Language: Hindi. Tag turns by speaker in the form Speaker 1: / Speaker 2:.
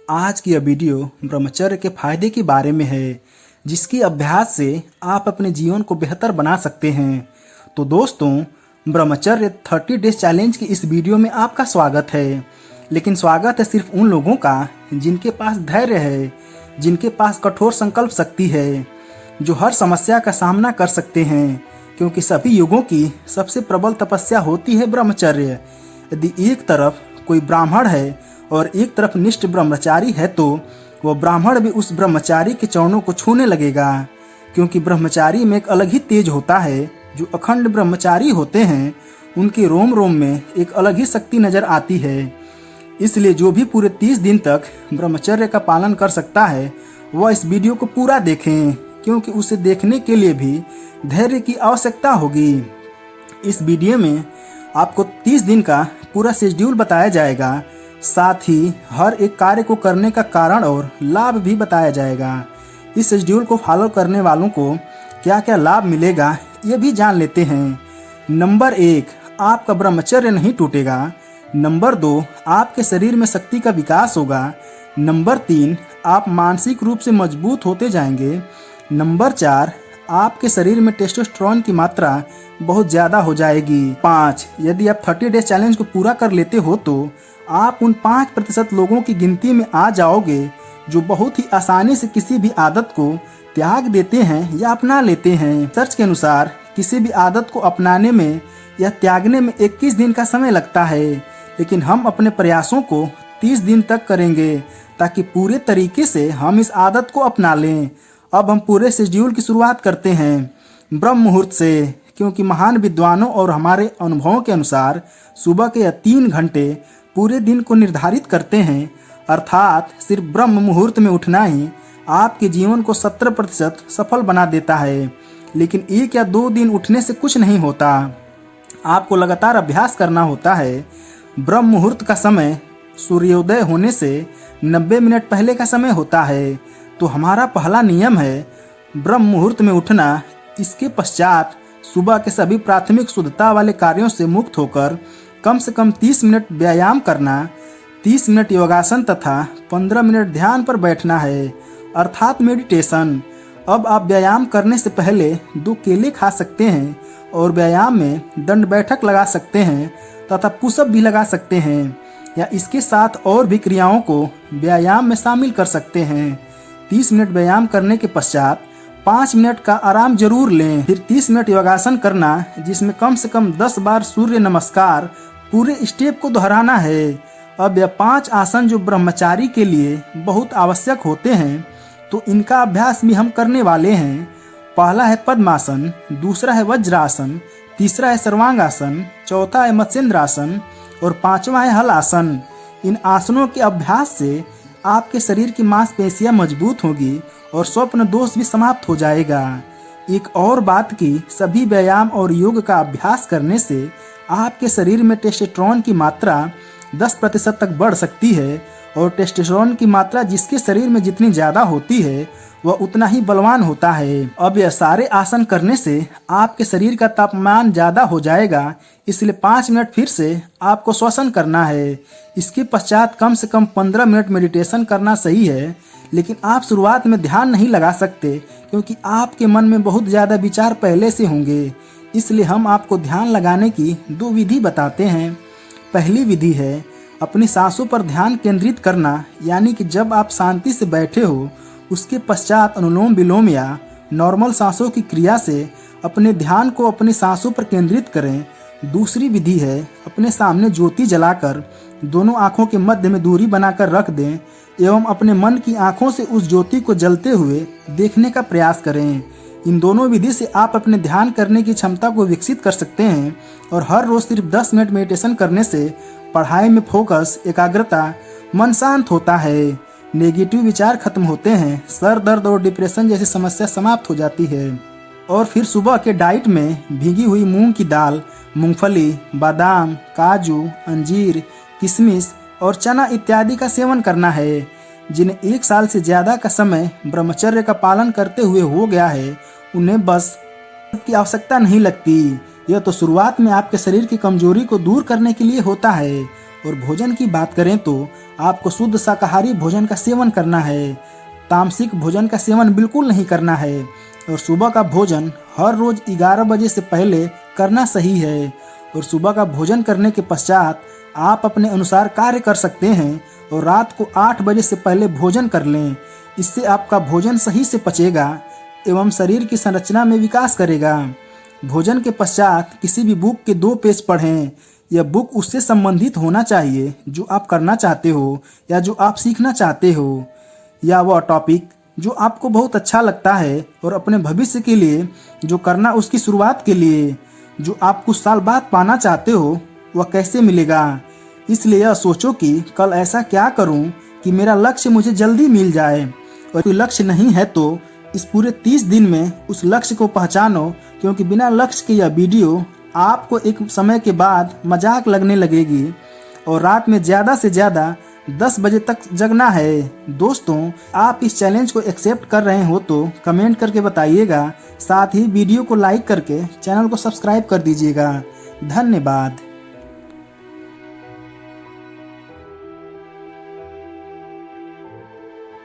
Speaker 1: आज की यह वीडियो ब्रह्मचर्य के फायदे के बारे में है, जिसके अभ्यास से आप अपने जीवन को बेहतर बना सकते हैं। तो दोस्तों, ब्रह्मचर्य 30 डेज चैलेंज की इस वीडियो में आपका स्वागत है। लेकिन स्वागत है सिर्फ उन लोगों का जिनके पास धैर्य है, जिनके पास कठोर संकल्प शक्ति है, जो हर समस्या का सामना कर सकते हैं, क्योंकि सभी युगों की सबसे प्रबल तपस्या होती है ब्रह्मचर्य। यदि एक तरफ कोई ब्राह्मण है और एक तरफ निष्ठ ब्रह्मचारी है, तो वह ब्राह्मण भी उस ब्रह्मचारी के चरणों को छूने लगेगा, क्योंकि ब्रह्मचारी में एक अलग ही तेज होता है। जो अखंड ब्रह्मचारी होते हैं, उनके रोम रोम में एक अलग ही शक्ति नजर आती है। इसलिए जो भी पूरे 30 दिन तक ब्रह्मचर्य का पालन कर सकता है, वह इस वीडियो को पूरा देखें, क्योंकि उसे देखने के लिए भी धैर्य की आवश्यकता होगी। इस वीडियो में आपको 30 दिन का पूरा शेड्यूल बताया जाएगा, साथ ही हर एक कार्य को करने का कारण और लाभ भी बताया जाएगा। इस शेड्यूल को फॉलो करने वालों को क्या क्या लाभ मिलेगा, ये भी जान लेते हैं। नंबर 1, आपका ब्रह्मचर्य नहीं टूटेगा। नंबर 2, आपके शरीर में शक्ति का विकास होगा। नंबर 3, आप मानसिक रूप से मजबूत होते जाएंगे। नंबर 4, आपके शरीर में टेस्टोस्टेरोन की मात्रा बहुत ज़्यादा हो जाएगी। 5, यदि आप 30 डेज चैलेंज को पूरा कर लेते हो तो आप उन 5% लोगों की गिनती में आ जाओगे, जो बहुत ही आसानी से किसी भी आदत को त्याग देते हैं या अपना लेते हैं। रिसर्च के अनुसार किसी भी आदत को अपनाने में या त्यागने में 21 दिन का समय लगता है, लेकिन हम अपने प्रयासों को 30 दिन तक करेंगे, ताकि पूरे तरीके से हम इस आदत को अपना लें। अब हम पूरे शेड्यूल की शुरुआत करते हैं ब्रह्म मुहूर्त से, क्योंकि महान विद्वानों और हमारे अनुभवों के अनुसार सुबह के यह 3 घंटे पूरे दिन को निर्धारित करते हैं। अर्थात सिर्फ ब्रह्म मुहूर्त में उठना ही आपके जीवन को 70% सफल बना देता है। लेकिन 1 या 2 दिन उठने से कुछ नहीं होता, आपको लगातार अभ्यास करना होता है। ब्रह्म मुहूर्त का समय सूर्योदय होने से 90 मिनट पहले का समय होता है। तो हमारा पहला नियम है ब्रह्म मुहूर्त में उठना। इसके पश्चात सुबह के सभी प्राथमिक शुद्धता वाले कार्यों से मुक्त होकर कम से कम 30 मिनट व्यायाम करना, 30 मिनट योगासन तथा 15 मिनट ध्यान पर बैठना है, अर्थात मेडिटेशन। अब आप व्यायाम करने से पहले 2 केले खा सकते हैं और व्यायाम में दंड बैठक लगा सकते हैं तथा पुशअप भी लगा सकते हैं, या इसके साथ और भी क्रियाओं को व्यायाम में शामिल कर सकते हैं। 30 मिनट व्यायाम करने के पश्चात 5 मिनट का आराम जरूर लें। फिर 30 मिनट योगासन करना, जिसमें कम से कम 10 बार सूर्य नमस्कार पूरे स्टेप को दोहराना है। अब यह 5 आसन जो ब्रह्मचारी के लिए बहुत आवश्यक होते हैं, तो इनका अभ्यास भी हम करने वाले हैं। पहला है पद्मासन, दूसरा है वज्रासन, तीसरा है सर्वांगासन, चौथा है मत्स्येंद्रासन और 5वां है हलासन। इन आसनों के अभ्यास से आपके शरीर की मांसपेशियां मजबूत होगी और स्वप्न दोष भी समाप्त हो जाएगा। एक और बात कि सभी व्यायाम और योग का अभ्यास करने से आपके शरीर में टेस्टोस्टेरोन की मात्रा 10% तक बढ़ सकती है, और टेस्टोस्टेरोन की मात्रा जिसके शरीर में जितनी ज़्यादा होती है, वह उतना ही बलवान होता है। अब यह सारे आसन करने से आपके शरीर का तापमान ज़्यादा हो जाएगा, इसलिए 5 मिनट फिर से आपको श्वसन करना है। इसके पश्चात कम से कम 15 मिनट मेडिटेशन करना सही है। लेकिन आप शुरुआत में ध्यान नहीं लगा सकते, क्योंकि आपके मन में बहुत ज़्यादा विचार पहले से होंगे। इसलिए हम आपको ध्यान लगाने की 2 विधि बताते हैं। पहली विधि है अपनी सांसों पर ध्यान केंद्रित करना, यानी कि जब आप शांति से बैठे हो, उसके पश्चात अनुलोम विलोम या नॉर्मल सांसों की क्रिया से अपने ध्यान को अपनी सांसों पर केंद्रित करें। दूसरी विधि है अपने सामने ज्योति जलाकर दोनों आँखों के मध्य में दूरी बनाकर रख दें एवं अपने मन की आँखों से उस ज्योति को जलते हुए देखने का प्रयास करें। इन दोनों विधि से आप अपने ध्यान करने की क्षमता को विकसित कर सकते हैं, और हर रोज सिर्फ 10 मिनट मेडिटेशन करने से पढ़ाई में फोकस, एकाग्रता, मन शांत होता है, नेगेटिव विचार खत्म होते हैं, सर दर्द और डिप्रेशन जैसी समस्या समाप्त हो जाती है। और फिर सुबह के डाइट में भीगी हुई मूंग की दाल, मूंगफली, बादाम, काजू, अंजीर, किशमिश और चना इत्यादि का सेवन करना है। जिन्हें 1 साल से ज़्यादा का समय ब्रह्मचर्य का पालन करते हुए हो गया है, उन्हें बस की आवश्यकता नहीं लगती। यह तो शुरुआत में आपके शरीर की कमजोरी को दूर करने के लिए होता है, और भोजन की बात करें तो आपको शुद्ध शाकाहारी भोजन का सेवन करना है, तामसिक भोजन का सेवन बिल्कुल नहीं करना है और सुबह का भोजन हर रोज 11 बजे से पहले करना सही है। और सुबह का भोजन करने के पश्चात आप अपने अनुसार कार्य कर सकते हैं और रात को 8 बजे से पहले भोजन कर लें। इससे आपका भोजन सही से पचेगा एवं शरीर की संरचना में विकास करेगा। भोजन के पश्चात किसी भी बुक के 2 पेज पढ़ें। यह बुक उससे संबंधित होना चाहिए जो आप करना चाहते हो या जो आप सीखना चाहते हो, या वह टॉपिक जो आपको बहुत अच्छा लगता है और अपने भविष्य के लिए जो करना उसकी शुरुआत के लिए जो आप कुछ साल बाद पाना चाहते हो वह कैसे मिलेगा। इसलिए यह सोचो कि कल ऐसा क्या करूं कि मेरा लक्ष्य मुझे जल्दी मिल जाए। और कोई लक्ष्य नहीं है तो इस पूरे 30 दिन में उस लक्ष्य को पहचानो, क्योंकि बिना लक्ष्य के यह वीडियो आपको एक समय के बाद मजाक लगने लगेगी। और रात में ज़्यादा से ज़्यादा 10 बजे तक जगना है। दोस्तों, आप इस चैलेंज को एक्सेप्ट कर रहे हो तो कमेंट करके बताइएगा। साथ ही वीडियो को लाइक करके चैनल को सब्सक्राइब कर दीजिएगा। धन्यवाद।